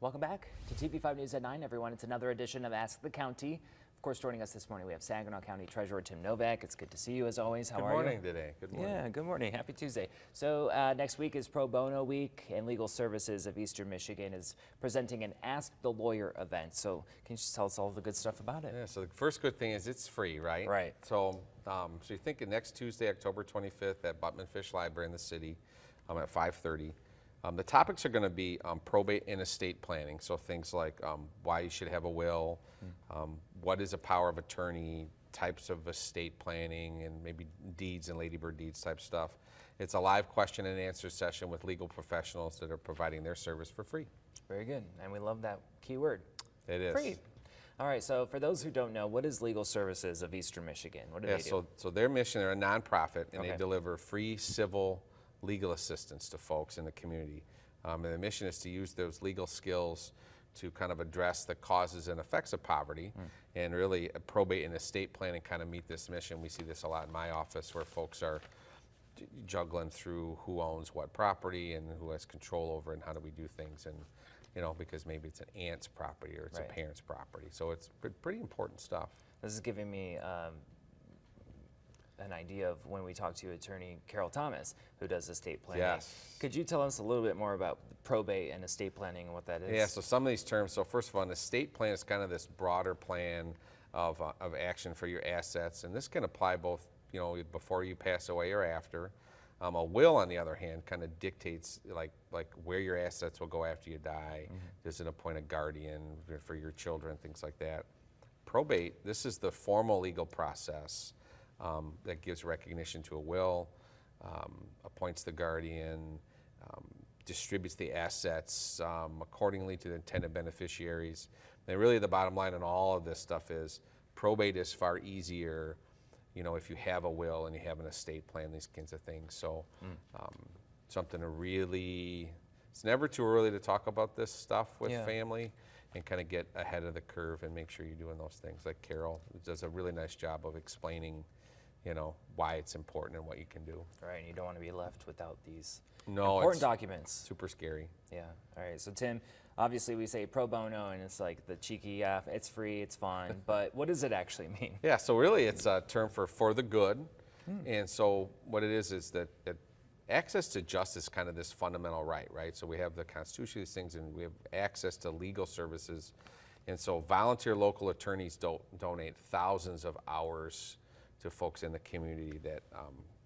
Welcome back to TV5 News at 9, everyone. It's another edition of Ask the County. Of course, joining us this morning, we have Saginaw County Treasurer Tim Novak. It's good to see you as always. How are you? Good morning today. Good morning. Yeah, good morning. Happy Tuesday. So next week is Pro Bono Week, and Legal Services of Eastern Michigan is presenting an Ask the Lawyer event. So can you just tell us all the good stuff about it? Yeah, so the first good thing is it's free, right? Right. So, so you're thinking next Tuesday, October 25th at Butman-Fish Library in the city at 5:30. The topics are going to be probate and estate planning, so things like why you should have a will, what is a power of attorney, types of estate planning, and maybe deeds and ladybird deeds type stuff. It's a live question and answer session with legal professionals that are providing their service for free. Very good, and we love that keyword. It is. Free. All right, so for those who don't know, what is Legal Services of Eastern Michigan? What do they do? So their mission, they're a nonprofit, and Okay. they deliver free civil legal assistance to folks in the community. And the mission is to use those legal skills to kind of address the causes and effects of poverty, and really probate and estate planning kind of meet this mission. We see this a lot in my office where folks are juggling through who owns what property and who has control over it and how do we do things, and because maybe it's an aunt's property or it's Right. a parent's property. So it's pretty important stuff. This is giving me an idea of when we talked to attorney Carol Thomas, who does estate planning. Yes. Could you tell us a little bit more about probate and estate planning and what that is? Yeah, so some of these terms, so first of all, an estate plan is kind of this broader plan of action for your assets, and this can apply both, before you pass away or after. A will, on the other hand, kind of dictates like where your assets will go after you die. Does it appoint a guardian for your children, things like that. Probate, this is the formal legal process that gives recognition to a will, appoints the guardian, distributes the assets accordingly to the intended beneficiaries. And really the bottom line on all of this stuff is probate is far easier, if you have a will and you have an estate plan, these kinds of things. So something to really, it's never too early to talk about this stuff with family and kind of get ahead of the curve and make sure you're doing those things. Like Carol does a really nice job of explaining why it's important and what you can do. Right, and you don't want to be left without these important documents. Super scary. Yeah, all right, so Tim, obviously we say pro bono and it's like the cheeky, it's free, it's fine, but what does it actually mean? Yeah, so really it's a term for the good. And so what it is that access to justice is kind of this fundamental right? So we have the Constitution, these things, and we have access to legal services. And so volunteer local attorneys donate thousands of hours to folks in the community that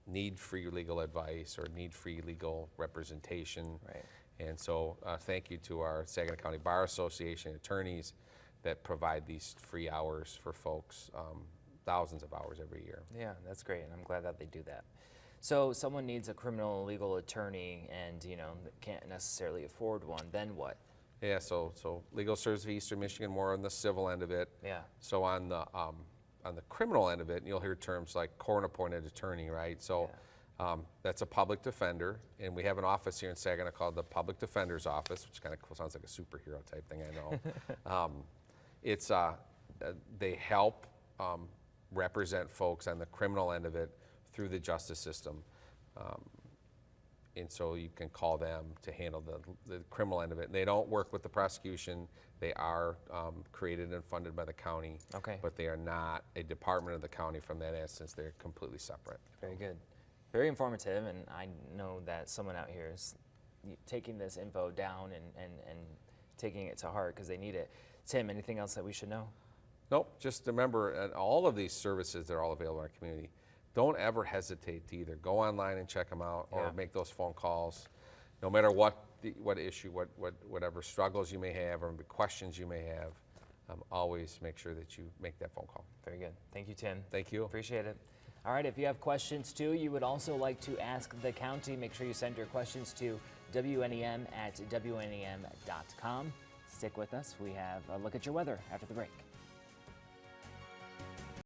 need free legal advice or need free legal representation. Right. And so thank you to our Saginaw County Bar Association attorneys that provide these free hours for folks, thousands of hours every year. Yeah, that's great, and I'm glad that they do that. So someone needs a criminal legal attorney and can't necessarily afford one, then what? Yeah, so Legal Services of Eastern Michigan, more on the civil end of it. Yeah. So on the criminal end of it, you'll hear terms like court-appointed attorney, right? So that's a public defender, and we have an office here in Saginaw called the Public Defender's Office, which kind of sounds like a superhero type thing, I know. They help represent folks on the criminal end of it through the justice system. And so you can call them to handle the criminal end of it. And they don't work with the prosecution. They are created and funded by the county, but they are not a department of the county from that instance. They're completely separate. Very good. Very informative, and I know that someone out here is taking this info down and taking it to heart because they need it. Tim, anything else that we should know? Nope, just remember all of these services that are all available in our community. Don't ever hesitate to either go online and check them out or make those phone calls. No matter what issue, whatever struggles you may have or questions you may have, always make sure that you make that phone call. Very good. Thank you, Tim. Thank you. Appreciate it. All right, if you have questions too, you would also like to ask the county, make sure you send your questions to WNEM@WNEM.com. Stick with us. We have a look at your weather after the break.